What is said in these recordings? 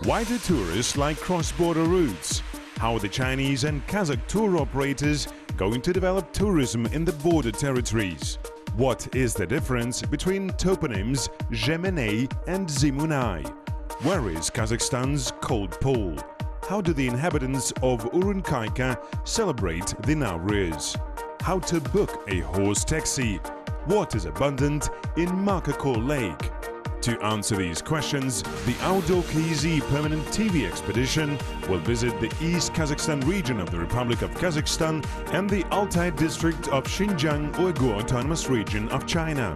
Why do tourists like cross-border routes? How are the Chinese and Kazakh tour operators going to develop tourism in the border territories? What is the difference between toponyms Zhemenei and Zimunai? Where is Kazakhstan's cold pole? How do the inhabitants of Urunkaika celebrate the Nowruz? How to book a horse taxi? What is abundant in Makako Lake? To answer these questions, the Outdoor KZ permanent TV expedition will visit the East Kazakhstan region of the Republic of Kazakhstan and the Altai district of Xinjiang Uyghur Autonomous Region of China.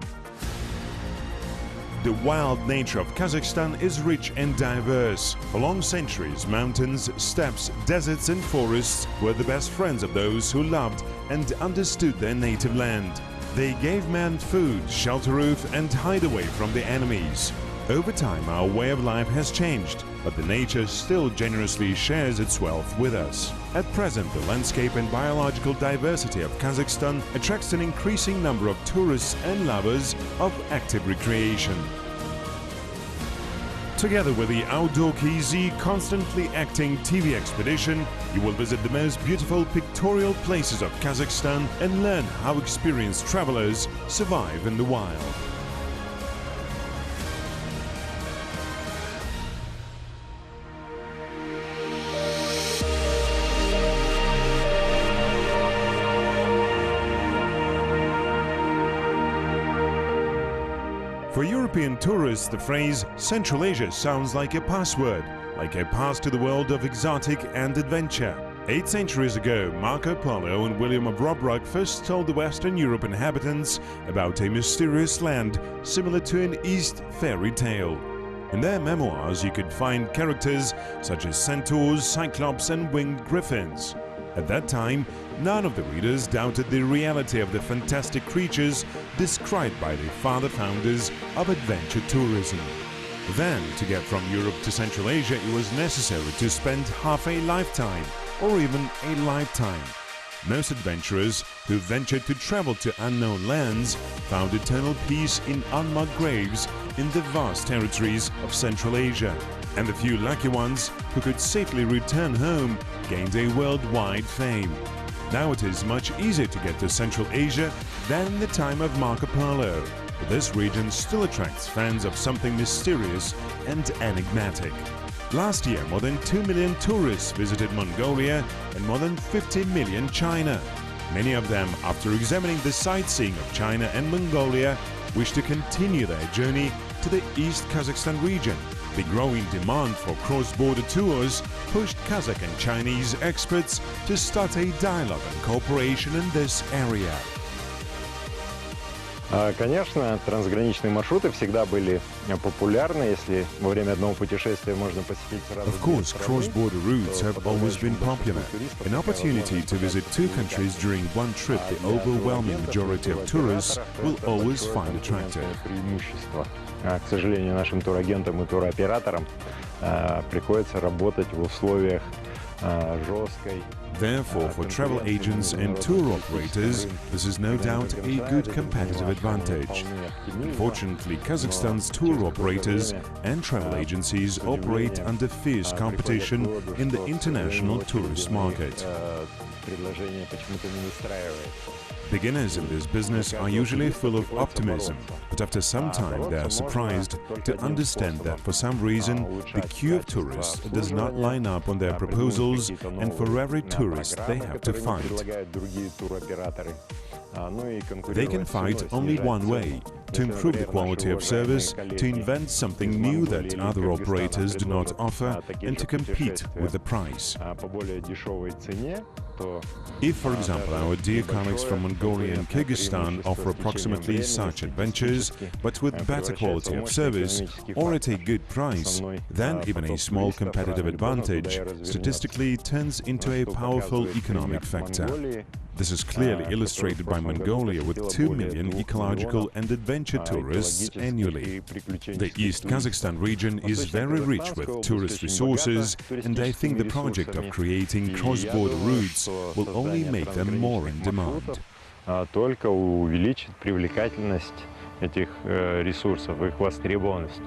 The wild nature of Kazakhstan is rich and diverse. For long centuries, mountains, steppes, deserts and forests were the best friends of those who loved and understood their native land. They gave man food, shelter roof and hideaway from the enemies. Over time, our way of life has changed, but the nature still generously shares its wealth with us. At present, the landscape and biological diversity of Kazakhstan attracts an increasing number of tourists and lovers of active recreation. Together with the Outdoor KZ constantly acting TV expedition, you will visit the most beautiful pictorial places of Kazakhstan and learn how experienced travelers survive in the wild. For European tourists, the phrase Central Asia sounds like a password, like a pass to the world of exotic and adventure. 8 centuries ago, Marco Polo and William of Robrach first told the Western Europe inhabitants about a mysterious land similar to an East fairy tale. In their memoirs, you could find characters such as centaurs, cyclops and winged griffins. At that time, none of the readers doubted the reality of the fantastic creatures described by the father-founders of adventure tourism. Then, to get from Europe to Central Asia, it was necessary to spend half a lifetime, or even a lifetime. Most adventurers who ventured to travel to unknown lands found eternal peace in unmarked graves in the vast territories of Central Asia. And the few lucky ones who could safely return home gained a worldwide fame. Now it is much easier to get to Central Asia than in the time of Marco Polo, but this region still attracts fans of something mysterious and enigmatic. Last year, more than 2 million tourists visited Mongolia and more than 50 million China. Many of them, after examining the sightseeing of China and Mongolia, wish to continue their journey to the East Kazakhstan region. The growing demand for cross-border tours pushed Kazakh and Chinese experts to start a dialogue and cooperation in this area. Конечно, трансграничные маршруты всегда были популярны, если во время одного путешествия можно посетить сразу. Of course, cross-border routes have always been popular. An opportunity to visit 2 countries during one trip the overwhelming majority of tourists will always find attractive. К сожалению, нашим турагентам и туроператорам приходится работать в условиях жесткой. Therefore, for travel agents and tour operators, this is no doubt a good competitive advantage. Unfortunately, Kazakhstan's tour operators and travel agencies operate under fierce competition in the international tourist market. Beginners in this business are usually full of optimism, but after some time they are surprised to understand that for some reason the queue of tourists does not line up on their proposals, and for every tourist they have to fight. They can fight only one way: to improve the quality of service, to invent something new that other operators do not offer, and to compete with the price. If, for example, our dear colleagues from Mongolia and Kyrgyzstan offer approximately such adventures, but with better quality of service or at a good price, then even a small competitive advantage statistically turns into a powerful economic factor. This is clearly illustrated by Mongolia with 2 million ecological and adventure tourists annually. The East Kazakhstan region is very rich with tourist resources, and I think the project of creating cross-border routes will only make them more in demand. Только увеличит привлекательность этих ресурсов, их востребованность.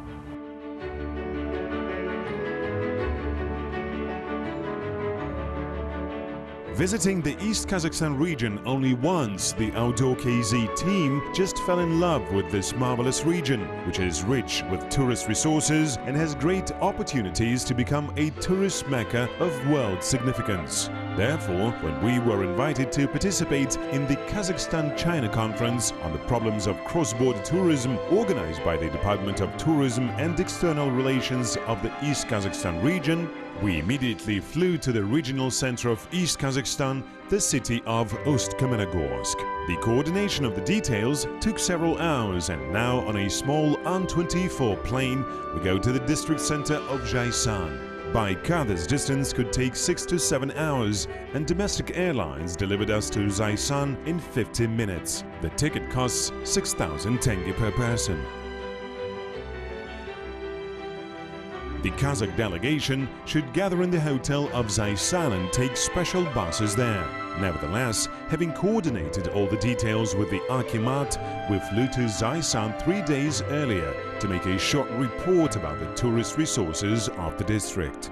Visiting the East Kazakhstan region only once, the outdoor KZ team just fell in love with this marvelous region, which is rich with tourist resources and has great opportunities to become a tourist mecca of world significance. Therefore, when we were invited to participate in the Kazakhstan-China conference on the problems of cross-border tourism organized by the Department of Tourism and External Relations of the East Kazakhstan region, we immediately flew to the regional center of East Kazakhstan, the city of Ust-Kamenogorsk. The coordination of the details took several hours, and now on a small An-24 plane, we go to the district center of Zhaisan. By car, this distance could take 6 to 7 hours, and domestic airlines delivered us to Zhaisan in 50 minutes. The ticket costs 6,000 tenge per person. The Kazakh delegation should gather in the hotel of Zhaisan and take special buses there. Nevertheless, having coordinated all the details with the Akimat, we flew to Zhaisan 3 days earlier to make a short report about the tourist resources of the district.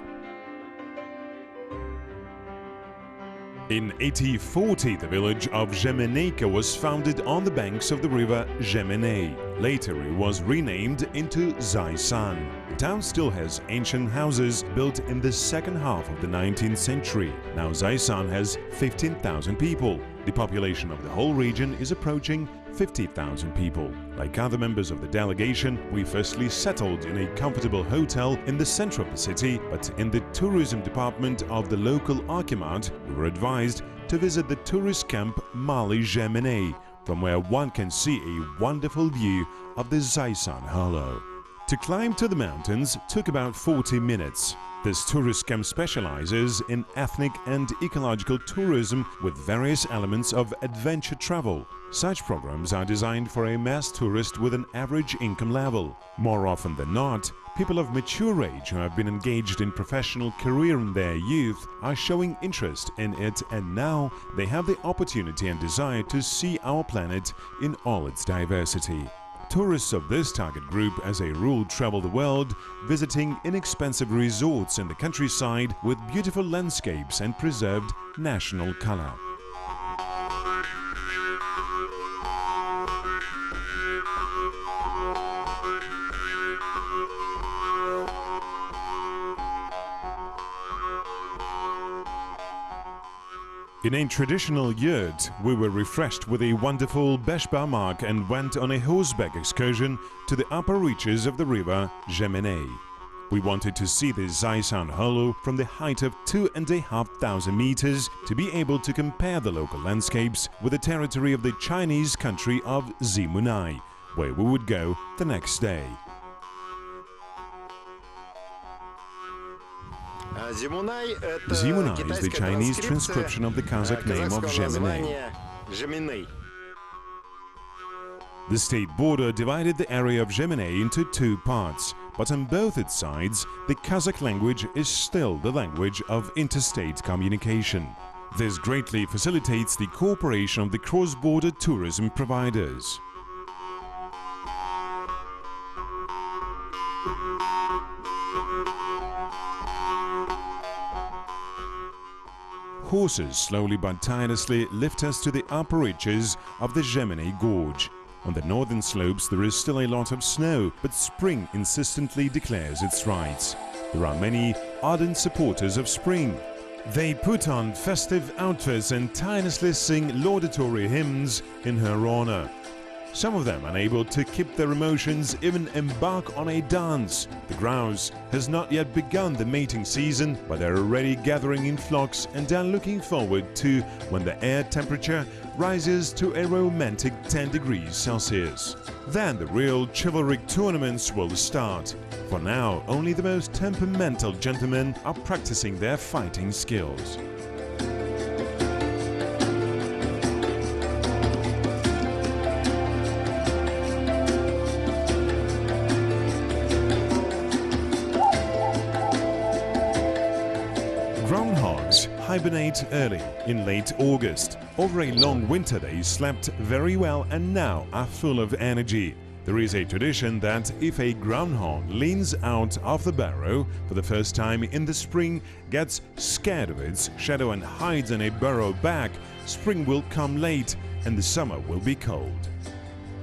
In 1840, the village of Zhemeneyka was founded on the banks of the river Zhemeney. Later, it was renamed into Zhaisan. The town still has ancient houses built in the second half of the 19th century. Now Zhaisan has 15,000 people. The population of the whole region is approaching 50,000 people. Like other members of the delegation, we firstly settled in a comfortable hotel in the center of the city, but in the tourism department of the local Akimat, we were advised to visit the tourist camp Mali Zhemeney, from where one can see a wonderful view of the Zhaisan Hollow. To climb to the mountains took about 40 minutes. This tourist camp specializes in ethnic and ecological tourism with various elements of adventure travel. Such programs are designed for a mass tourist with an average income level. More often than not, people of mature age who have been engaged in professional career in their youth are showing interest in it, and now they have the opportunity and desire to see our planet in all its diversity. Tourists of this target group as a rule travel the world, visiting inexpensive resorts in the countryside with beautiful landscapes and preserved national color. In a traditional yurt, we were refreshed with a wonderful beshbarmak and went on a horseback excursion to the upper reaches of the river Zhemeney. We wanted to see the Zhaisan Hollow from the height of 2,500 meters to be able to compare the local landscapes with the territory of the Chinese country of Zimunai, where we would go the next day. Zimunai is the Chinese transcription of the Kazakh name of Zhemeney. The state border divided the area of Zhemeney into two parts, but on both its sides, the Kazakh language is still the language of interstate communication. This greatly facilitates the cooperation of the cross-border tourism providers. Horses slowly but tirelessly lift us to the upper reaches of the Zhemeney Gorge. On the northern slopes there is still a lot of snow, but spring insistently declares its rights. There are many ardent supporters of spring. They put on festive outfits and tirelessly sing laudatory hymns in her honor. Some of them, unable to keep their emotions, even embark on a dance. The grouse has not yet begun the mating season, but they're already gathering in flocks and are looking forward to when the air temperature rises to a romantic 10 degrees Celsius. Then the real chivalric tournaments will start. For now, only the most temperamental gentlemen are practicing their fighting skills. Groundhogs hibernate early, in late August. Over a long winter they slept very well and now are full of energy. There is a tradition that if a groundhog leans out of the burrow for the first time in the spring, gets scared of its shadow and hides in a burrow back, spring will come late and the summer will be cold.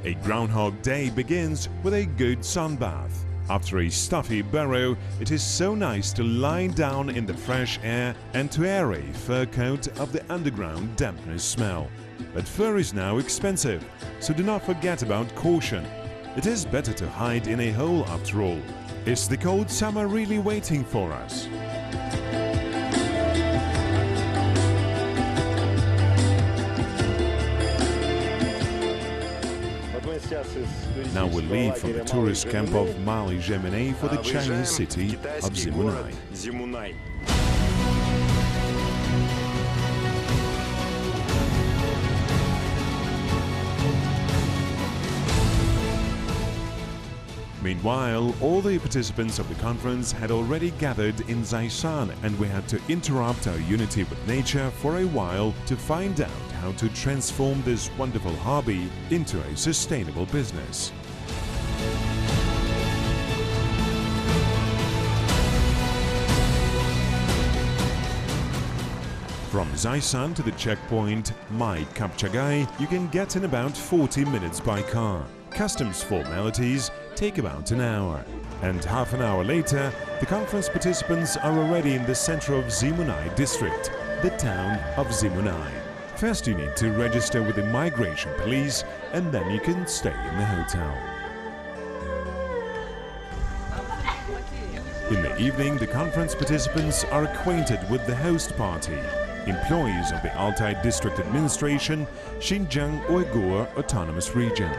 A Groundhog Day begins with a good sunbath. After a stuffy burrow, it is so nice to lie down in the fresh air and to air a fur coat of the underground dampness smell. But fur is now expensive, so do not forget about caution. It is better to hide in a hole after all. Is the cold summer really waiting for us? Now we leave from the tourist camp of Mali-Gemene for the Chinese city of Zimunai. Meanwhile, all the participants of the conference had already gathered in Zaisan, and we had to interrupt our unity with nature for a while to find out how to transform this wonderful hobby into a sustainable business. From Zaisan to the checkpoint Mai Kapchagai, you can get in about 40 minutes by car. Customs formalities take about an hour. And half an hour later, the conference participants are already in the center of Zimunai district, the town of Zimunai. First you need to register with the migration police and then you can stay in the hotel. In the evening, the conference participants are acquainted with the host party, employees of the Altai District Administration, Xinjiang Uyghur Autonomous Region.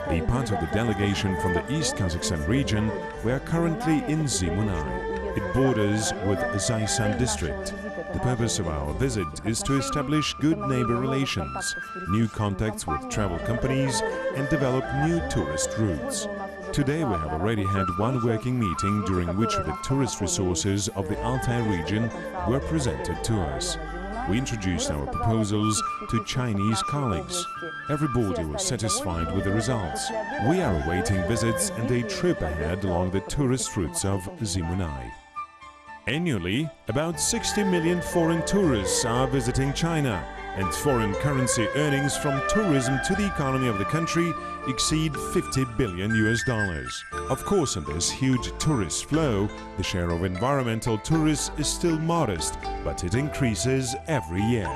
A part of the delegation from the East Kazakhstan region, we are currently in Zimunai. It borders with Zaisan district. The purpose of our visit is to establish good neighbor relations, new contacts with travel companies and develop new tourist routes. Today we have already had one working meeting during which the tourist resources of the Altai region were presented to us. We introduced our proposals to Chinese colleagues. Everybody was satisfied with the results. We are awaiting visits and a trip ahead along the tourist routes of Zimunai. Annually, about 60 million foreign tourists are visiting China, and foreign currency earnings from tourism to the economy of the country exceed $50 billion. Of course, in this huge tourist flow, the share of environmental tourists is still modest, but it increases every year.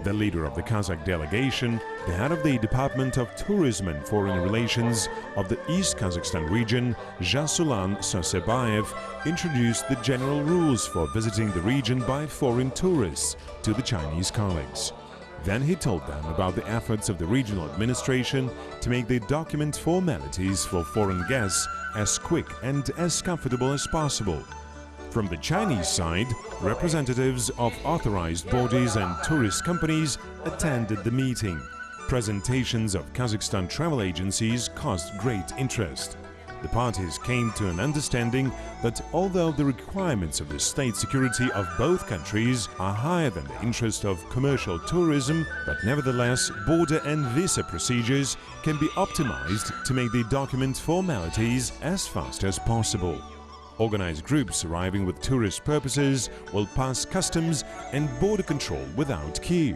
The leader of the Kazakh delegation, the head of the Department of Tourism and Foreign Relations of the East Kazakhstan region, Jasulan Sosebayev, introduced the general rules for visiting the region by foreign tourists to the Chinese colleagues. Then he told them about the efforts of the regional administration to make the document formalities for foreign guests as quick and as comfortable as possible. From the Chinese side, representatives of authorized bodies and tourist companies attended the meeting. Presentations of Kazakhstan travel agencies caused great interest. The parties came to an understanding that although the requirements of the state security of both countries are higher than the interest of commercial tourism, but nevertheless border and visa procedures can be optimized to make the document formalities as fast as possible. Organized groups arriving with tourist purposes will pass customs and border control without queue.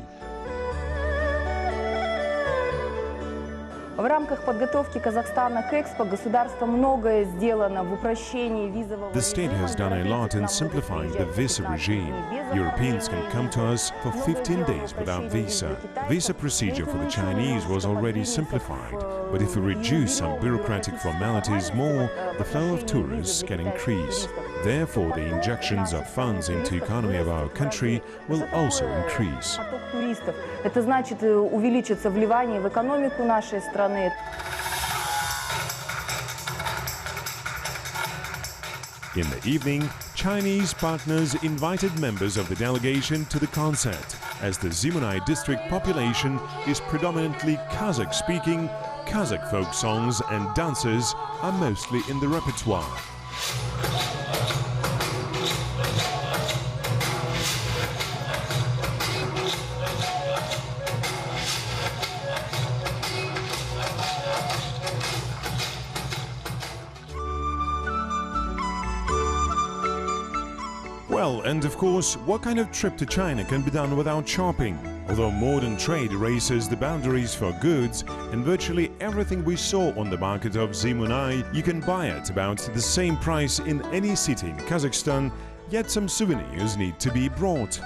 В рамках подготовки Казахстана к Экспо государство многое сделано в упрощении визового режима. The state has done a lot in simplifying the visa regime. Europeans can come to us for 15 days without visa. Visa procedure for the Chinese was already simplified, but if we reduce some bureaucratic formalities more, the flow of tourists can increase. Therefore, the injections of funds into the economy of our country will also increase. Это значит увеличится вливание в экономику нашей страны. In the evening, Chinese partners invited members of the delegation to the concert. As the Zimunai district population is predominantly Kazakh-speaking, Kazakh folk songs and dances are mostly in the repertoire. Well, and of course, what kind of trip to China can be done without shopping? Although modern trade erases the boundaries for goods, and virtually everything we saw on the market of Zimunai you can buy at about the same price in any city in Kazakhstan, yet some souvenirs need to be brought.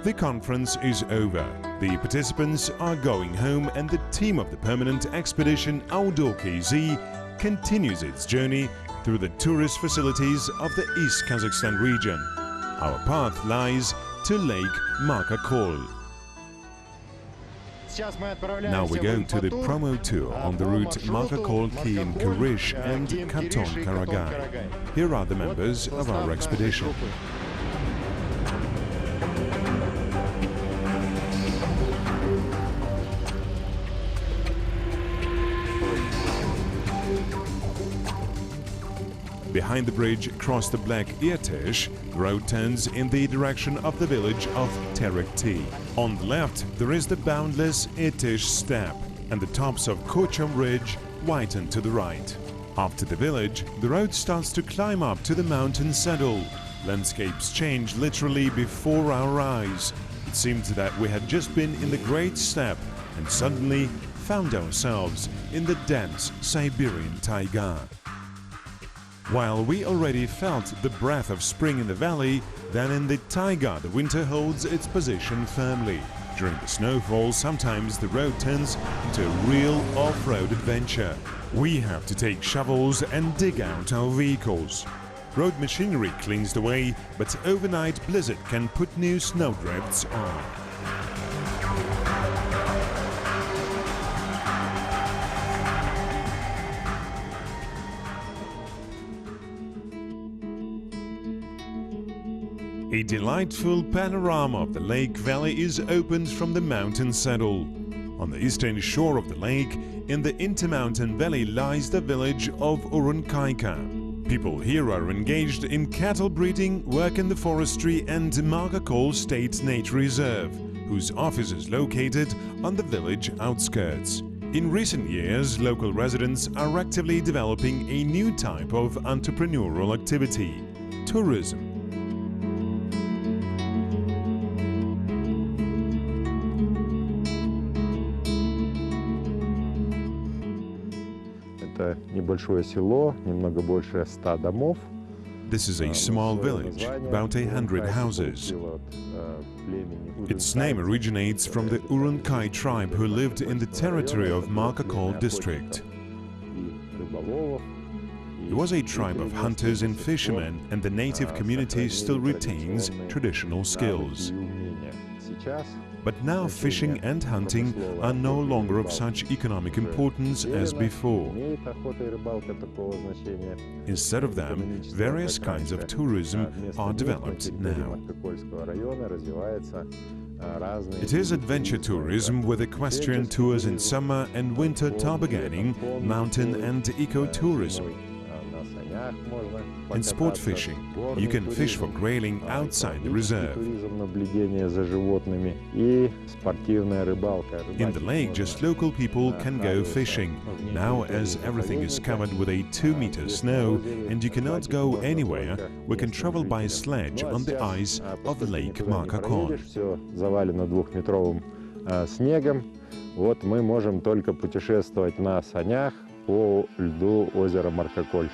The conference is over. The participants are going home, and the team of the permanent expedition Outdoor KZ continues its journey through the tourist facilities of the East Kazakhstan region. Our path lies to Lake Markakol. Now we go to the promo tour on the route Markakol, Kiyim, Kurish and Katon Karagay. Here are the members of our expedition. Behind the bridge, across the Black Irtish, the road turns in the direction of the village of Terekti. On the left, there is the boundless Irtish steppe, and the tops of Kochum Ridge whiten to the right. After the village, the road starts to climb up to the mountain saddle. Landscapes change literally before our eyes. It seemed that we had just been in the Great Steppe and suddenly found ourselves in the dense Siberian taiga. While we already felt the breath of spring in the valley, then in the taiga the winter holds its position firmly. During the snowfall, sometimes the road turns into a real off-road adventure. We have to take shovels and dig out our vehicles. Road machinery cleans the way, but overnight blizzard can put new snowdrifts on. A delightful panorama of the lake valley is opened from the mountain saddle. On the eastern shore of the lake, in the intermountain valley, lies the village of Urunkaika. People here are engaged in cattle breeding, work in the forestry and Markakol State Nature Reserve, whose office is located on the village outskirts. In recent years, local residents are actively developing a new type of entrepreneurial activity: tourism. Это небольшое село, немного больше 100 домов. This is a small village, about 100 houses. Its name originates from the Urunkai tribe who lived in the territory of Markakol district. It was a tribe of hunters and fishermen, and the native community still retains traditional skills. But now fishing and hunting are no longer of such economic importance as before. Instead of them, various kinds of tourism are developed now. It is adventure tourism with equestrian tours in summer and winter tobogganing, mountain and ecotourism. In sport fishing, you can fish for grayling outside the reserve. In the lake, just local people can go fishing. Now, as everything is covered with a 2-meter snow and you cannot go anywhere, we can travel by sledge on the ice of Lake Markakol. Вот мы можем только путешествовать на санях по льду озера Маркаколь.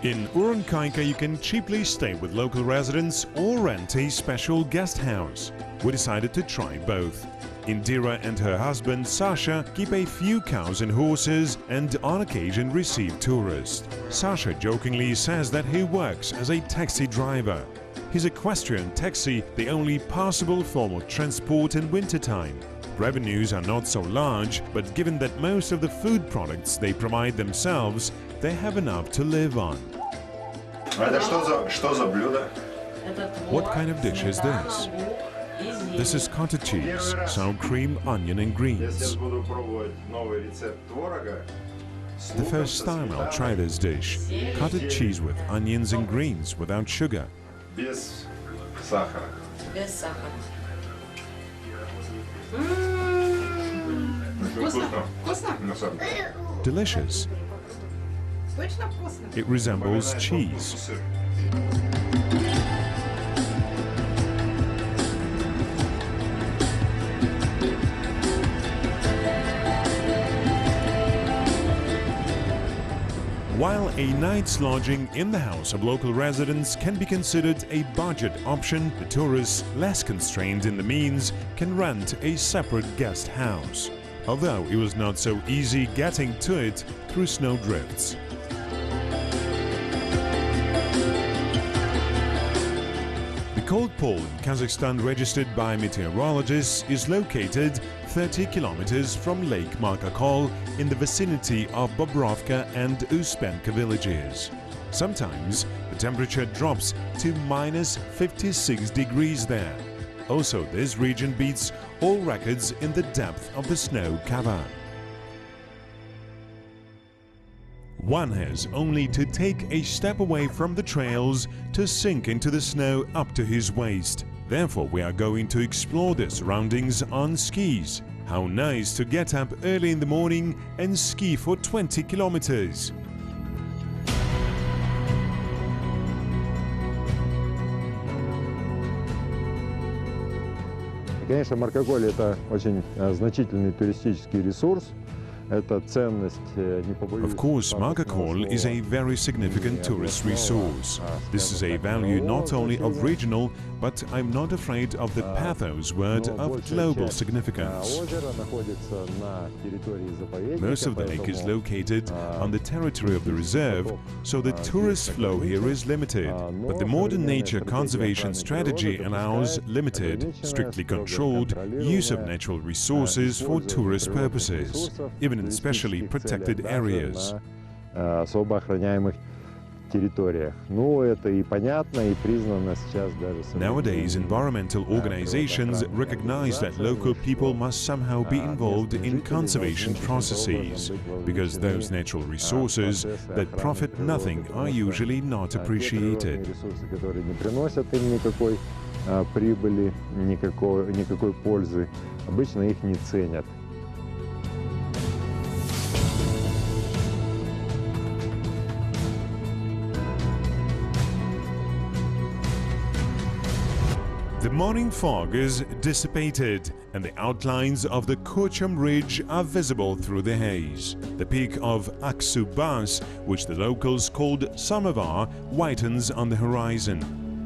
In Urunkaika, you can cheaply stay with local residents or rent a special guest house. We decided to try both. Indira and her husband Sasha keep a few cows and horses and on occasion receive tourists. Sasha jokingly says that he works as a taxi driver. His equestrian taxi, the only possible form of transport in wintertime. Revenues are not so large, but given that most of the food products they provide themselves, they have enough to live on. Что за блюдо? What kind of dish is this? This is cottage cheese, sour cream, onion and greens. The first time I'll try this dish, cottage cheese with onions and greens without sugar. Без сахара. Без сахара. Вкусно? Вкусно? На самом деле. Delicious. Точно вкусно? It resembles cheese. Сыр. While a night's lodging in the house of local residents can be considered a budget option, the tourists less constrained in the means can rent a separate guest house. Although it was not so easy getting to it through snowdrifts. The cold pole in Kazakhstan registered by meteorologists is located 30 kilometers from Lake Markakol in the vicinity of Bobrovka and Uspenka villages. Sometimes the temperature drops to minus 56 degrees there. Also, this region beats all records in the depth of the snow cover. One has only to take a step away from the trails to sink into the snow up to his waist. Therefore, we are going to explore the surroundings on skis. How nice to get up early in the morning and ski for 20 kilometers. Конечно, Маркоголь – это очень значительный туристический ресурс. Это ценность, не побоюсь. Of course, Markakol is a very significant tourist resource. This is a value not only of regional, but I'm not afraid of the pathos word of global significance. Most of the lake is located on the territory of the reserve, so the tourist flow here is limited. But the modern nature conservation strategy allows limited, strictly controlled use of natural resources for tourist purposes, even in specially protected areas. Особо охраняемых территориях. Ну, это и понятно, и признано сейчас даже. Nowadays, environmental organizations recognize that local people must somehow be involved in conservation processes, because those natural resources that profit nothing are usually not appreciated. Ресурсы, которые не приносят им никакой прибыли, никакой пользы, обычно их не ценят. The morning fog is dissipated and the outlines of the Kochum Ridge are visible through the haze. The peak of Aksu Bas, which the locals called Samovar, whitens on the horizon.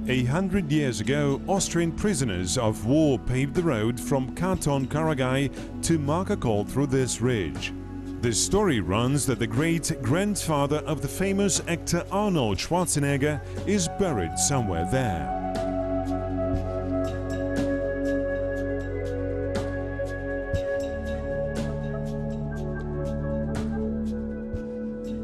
100 years ago, Austrian prisoners of war paved the road from Canton Karagay to Markakol through this ridge. The story runs that the great-grandfather of the famous actor Arnold Schwarzenegger is buried somewhere there.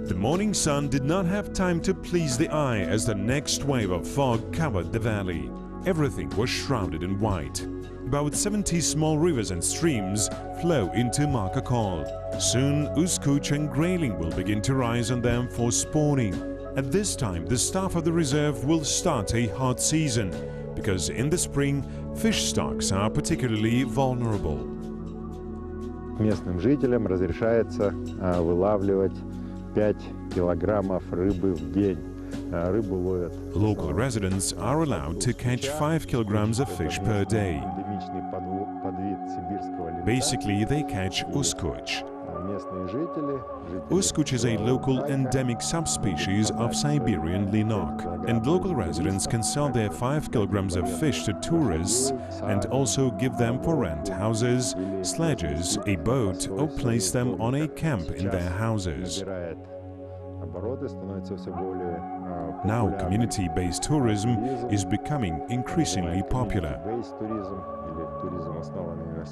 The morning sun did not have time to please the eye as the next wave of fog covered the valley. Everything was shrouded in white. About 70 small rivers and streams flow into Markakol. Soon Uskuch and grayling will begin to rise on them for spawning. At this time, the staff of the reserve will start a hot season, because in the spring, fish stocks are particularly vulnerable. Местным жителям разрешается вылавливать 5 килограммов рыбы в день. Рыбу ловят. Local residents are allowed to catch 5 kilograms of fish per day. Эндемичный подвид сибирского линка. Basically, they catch uskuch. Местные жители. Uskuch is a local endemic subspecies of Siberian linok, and local residents can sell their 5 kilograms of fish to tourists and also give them for rent houses, sledges, a boat, or place them on a camp in their houses. Обороты становятся все более Now, community-based tourism is becoming increasingly popular.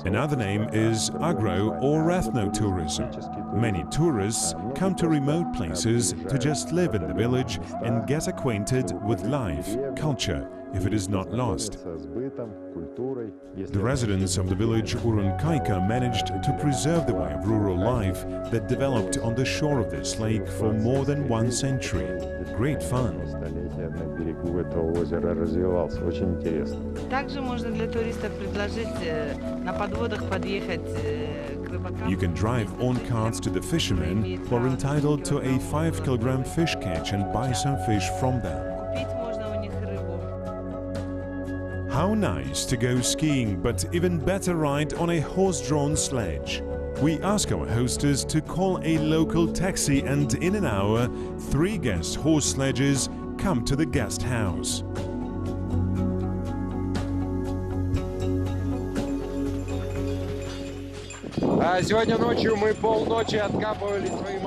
Another name is agro or ethnotourism. Many tourists come to remote places to just live in the village and get acquainted with life, culture, if it is not lost. The residents of the village Urunkaika managed to preserve the way of rural life that developed on the shore of this lake for more than 1 century. Great fun. Также можно для туристов предложить на подводах подъехать к рыбакам. You can drive on carts to the fishermen who are entitled to a 5-kilogram fish catch and buy some fish from them. Купить можно у них рыбу. How nice to go skiing, but even better ride on a horse-drawn sledge. We ask our hostess to call a local taxi, and in an hour, 3 guest horse sledges come to the guest house.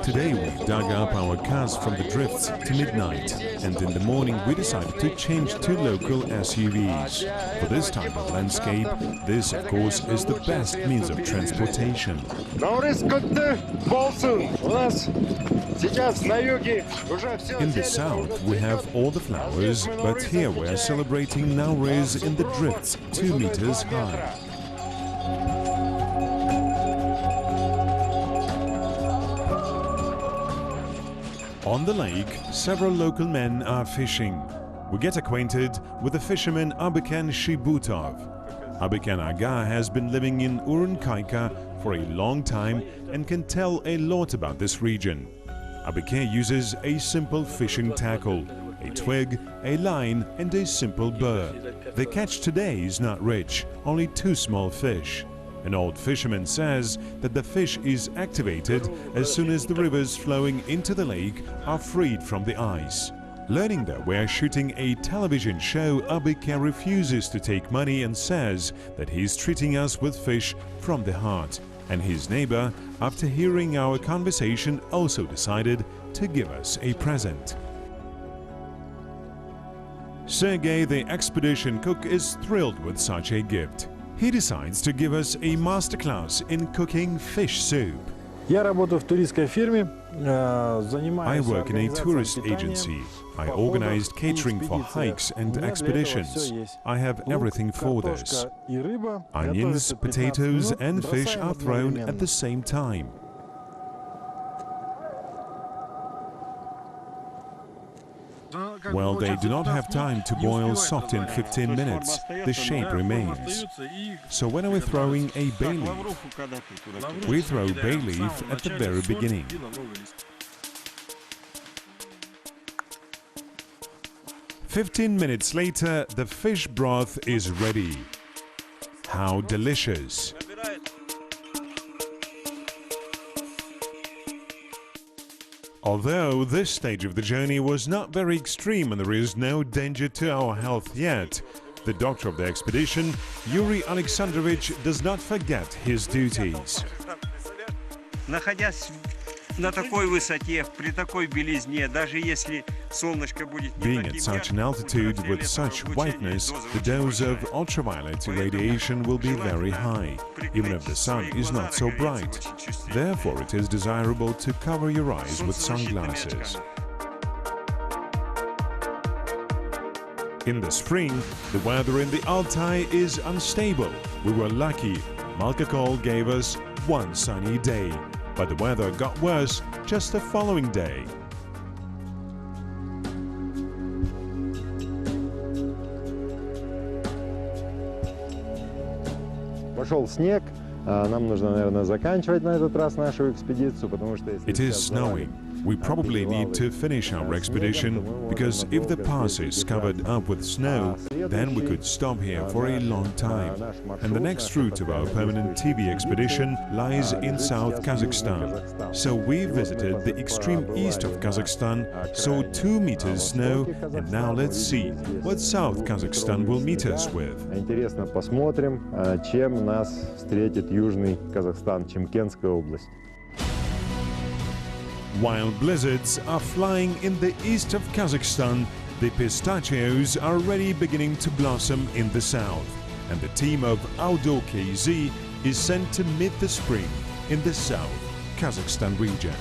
Today we dug up our cars from the drifts to midnight, and in the morning we decided to change to local SUVs. For this type of landscape, this of course is the best means of transportation. In the south we have all the flowers, but here we are celebrating Nowruz in the drifts 2 meters high. On the lake, several local men are fishing. We get acquainted with the fisherman Abiken Shibutov. Abiken Aga has been living in Urunkaika for a long time and can tell a lot about this region. Abiken uses a simple fishing tackle, a twig, a line and a simple burr. The catch today is not rich, only 2 small fish. An old fisherman says that the fish is activated as soon as the rivers flowing into the lake are freed from the ice. Learning that we are shooting a television show, Abike refuses to take money and says that he is treating us with fish from the heart. And his neighbor, after hearing our conversation, also decided to give us a present. Sergei, the expedition cook, is thrilled with such a gift. He decides to give us a masterclass in cooking fish soup. I work in a tourist agency. I organized catering for hikes and expeditions. I have everything for this. Onions, potatoes and fish are thrown at the same time. While they do not have time to boil soft in 15 minutes, the shape remains. So when we're throwing a bay leaf, we throw bay leaf at the very beginning. "15 minutes later, the fish broth is ready. How delicious! Although this stage of the journey was not very extreme and there is no danger to our health yet, the doctor of the expedition, Yuri Alexandrovich, does not forget his duties. Находясь на такой высоте, при такой белизне, даже если солнышко будет не Being at such an altitude with such whiteness, the dose of ultraviolet radiation will be very high, even if the sun is not so bright. Therefore, it is desirable to cover your eyes with sunglasses. In the spring, the weather in the Altai is unstable. We were lucky. Malkakol gave us 1 sunny day, but the weather got worse just the following day. Пошел снег, нам нужно, наверное, заканчивать на этот раз нашу экспедицию, потому что если It is snowing. We probably need to finish our expedition, because if the pass is covered up with snow, then we could stop here for a long time. And the next route of our permanent TV expedition lies in South Kazakhstan. So we visited the extreme east of Kazakhstan, saw 2 meters snow, and now let's see what South Kazakhstan will meet us with. Интересно, посмотрим, чем нас встретит Южный Казахстан, Чимкентская область. While blizzards are flying in the east of Kazakhstan, the pistachios are already beginning to blossom in the south, and the team of Outdoor KZ is sent to meet the spring in the south Kazakhstan region.